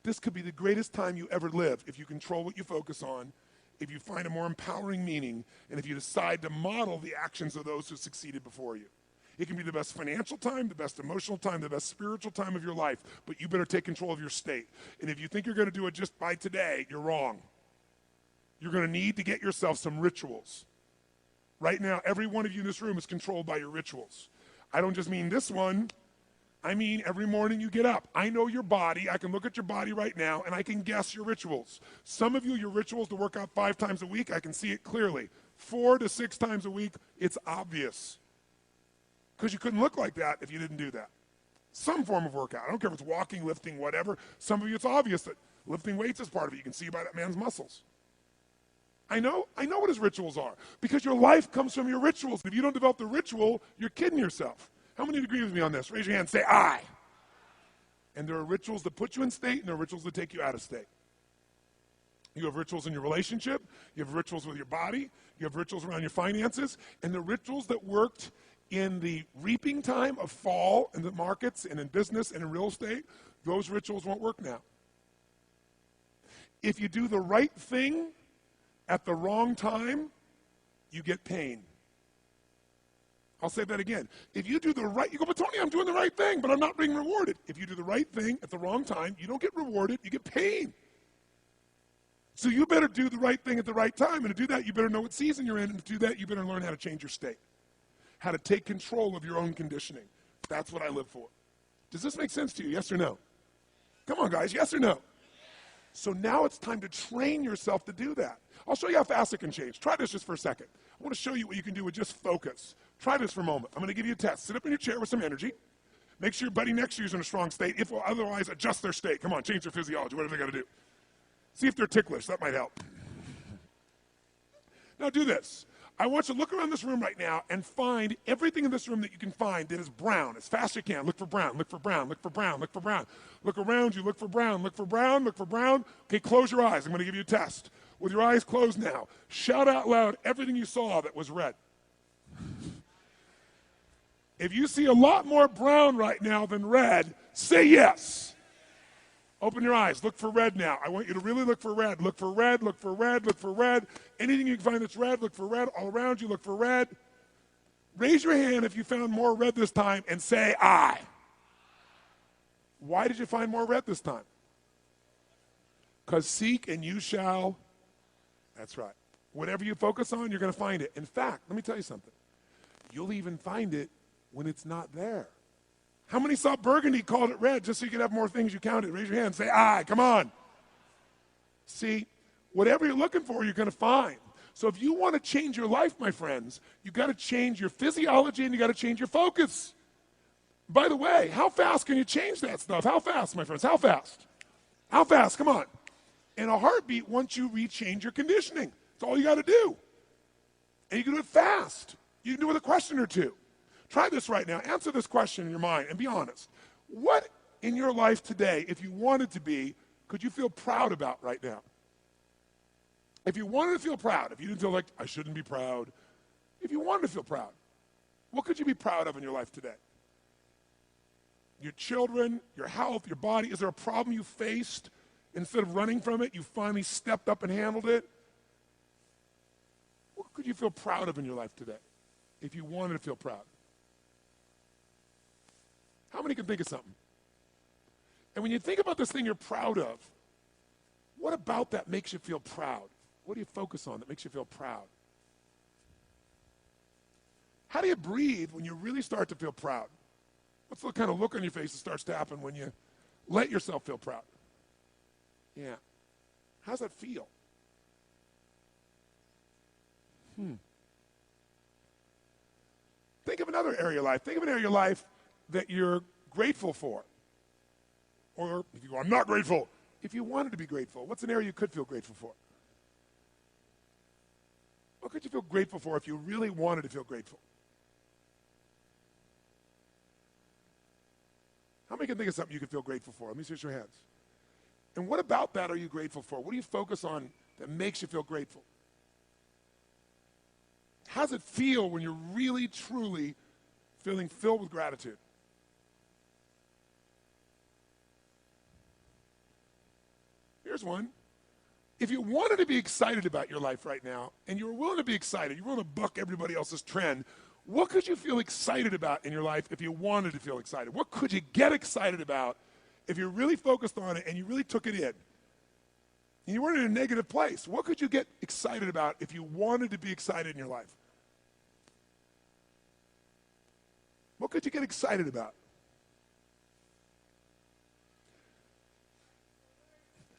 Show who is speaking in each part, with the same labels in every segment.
Speaker 1: this could be the greatest time you ever live if you control what you focus on, if you find a more empowering meaning, and if you decide to model the actions of those who succeeded before you. It can be the best financial time, the best emotional time, the best spiritual time of your life, but you better take control of your state. And if you think you're going to do it just by today, you're wrong. You're going to need to get yourself some rituals. Right now, every one of you in this room is controlled by your rituals. I don't just mean this one. I mean every morning you get up. I know your body. I can look at your body right now, and I can guess your rituals. Some of you, your rituals to work out 5 times a week, I can see it clearly. 4 to 6 times a week, it's obvious. Because you couldn't look like that if you didn't do that. Some form of workout. I don't care if it's walking, lifting, whatever. Some of you, it's obvious that lifting weights is part of it. You can see by that man's muscles. I know what his rituals are. Because your life comes from your rituals. If you don't develop the ritual, you're kidding yourself. How many agree with me on this? Raise your hand. Say, I. And there are rituals that put you in state, and there are rituals that take you out of state. You have rituals in your relationship. You have rituals with your body. You have rituals around your finances. And the rituals that worked in the reaping time of fall in the markets and in business and in real estate, those rituals won't work now. If you do the right thing at the wrong time, you get pain. I'll say that again. If you do the right, you go, but Tony, I'm doing the right thing, but I'm not being rewarded. If you do the right thing at the wrong time, you don't get rewarded, you get pain. So you better do the right thing at the right time, and to do that, you better know what season you're in, and to do that, you better learn how to change your state. How to take control of your own conditioning. That's what I live for. Does this make sense to you, yes or no? Come on, guys, yes or no? So now it's time to train yourself to do that. I'll show you how fast it can change. Try this just for a second. I want to show you what you can do with just focus. Try this for a moment. I'm going to give you a test. Sit up in your chair with some energy. Make sure your buddy next to you is in a strong state. If otherwise, adjust their state. Come on, change their physiology, whatever they got to do. See if they're ticklish. That might help. Now do this. I want you to look around this room right now and find everything in this room that you can find that is brown as fast as you can. Look for brown, look for brown, look for brown, look for brown. Look around you, look for brown, look for brown, look for brown. Okay, close your eyes. I'm going to give you a test. With your eyes closed now, shout out loud everything you saw that was red. If you see a lot more brown right now than red, say yes. Open your eyes. Look for red now. I want you to really look for red. Look for red, look for red, look for red. Anything you can find that's red, look for red. All around you, look for red. Raise your hand if you found more red this time and say, I. Why did you find more red this time? Because seek and you shall. That's right. Whatever you focus on, you're going to find it. In fact, let me tell you something. You'll even find it when it's not there. How many saw burgundy, called it red, just so you could have more things you counted? Raise your hand. Say, I. Come on. See, whatever you're looking for, you're going to find. So if you want to change your life, my friends, you've got to change your physiology and you've got to change your focus. By the way, how fast can you change that stuff? How fast, my friends? How fast? How fast? Come on. In a heartbeat, once you rechange your conditioning. That's all you got to do. And you can do it fast. You can do it with a question or two. Try this right now. Answer this question in your mind and be honest. What in your life today, if you wanted to be, could you feel proud about right now? If you wanted to feel proud, if you didn't feel like, I shouldn't be proud, if you wanted to feel proud, what could you be proud of in your life today? Your children, your health, your body. Is there a problem you faced? Instead of running from it, you finally stepped up and handled it? What could you feel proud of in your life today if you wanted to feel proud? How many can think of something? And when you think about this thing you're proud of, what about that makes you feel proud? What do you focus on that makes you feel proud? How do you breathe when you really start to feel proud? What's the kind of look on your face that starts to happen when you let yourself feel proud? Yeah. How's that feel? Think of another area of your life. Think of an area of your life that you're grateful for. Or if you go, I'm not grateful. If you wanted to be grateful, what's an area you could feel grateful for? What could you feel grateful for if you really wanted to feel grateful? How many can think of something you could feel grateful for? Let me see your hands. And what about that are you grateful for? What do you focus on that makes you feel grateful? How does it feel when you're really, truly feeling filled with gratitude? Here's one. If you wanted to be excited about your life right now, and you were willing to be excited, you're willing to buck everybody else's trend, what could you feel excited about in your life if you wanted to feel excited? What could you get excited about if you really focused on it and you really took it in? And you weren't in a negative place. What could you get excited about if you wanted to be excited in your life? What could you get excited about?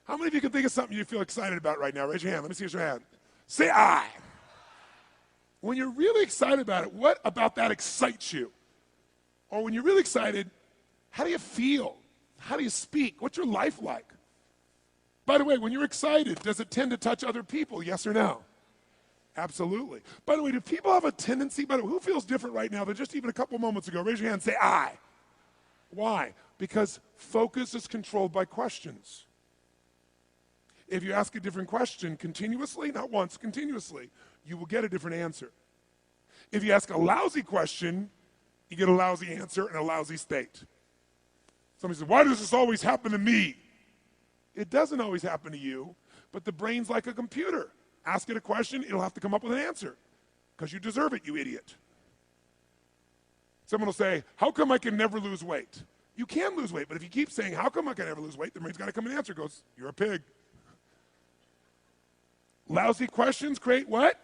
Speaker 1: How many of you can think of something you feel excited about right now? Raise your hand. Let me see your hand. Say I. When you're really excited about it, what about that excites you? Or when you're really excited, how do you feel? How do you speak? What's your life like? By the way, when you're excited, does it tend to touch other people, yes or no? Absolutely. By the way, do people have a tendency, who feels different right now than just even a couple moments ago? Raise your hand and say I. Why? Because focus is controlled by questions. If you ask a different question continuously, not once, continuously, you will get a different answer. If you ask a lousy question, you get a lousy answer and a lousy state. Somebody says, why does this always happen to me? It doesn't always happen to you, but the brain's like a computer. Ask it a question, it'll have to come up with an answer because you deserve it, you idiot. Someone will say, how come I can never lose weight? You can lose weight, but if you keep saying, how come I can never lose weight, the brain's got to come and answer. It goes, you're a pig. Lousy questions create what?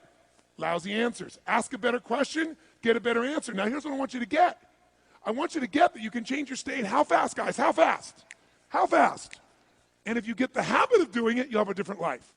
Speaker 1: Lousy answers. Ask a better question, get a better answer. Now here's what I want you to get. I want you to get that you can change your state. How fast, guys? How fast? How fast? And if you get the habit of doing it, you'll have a different life.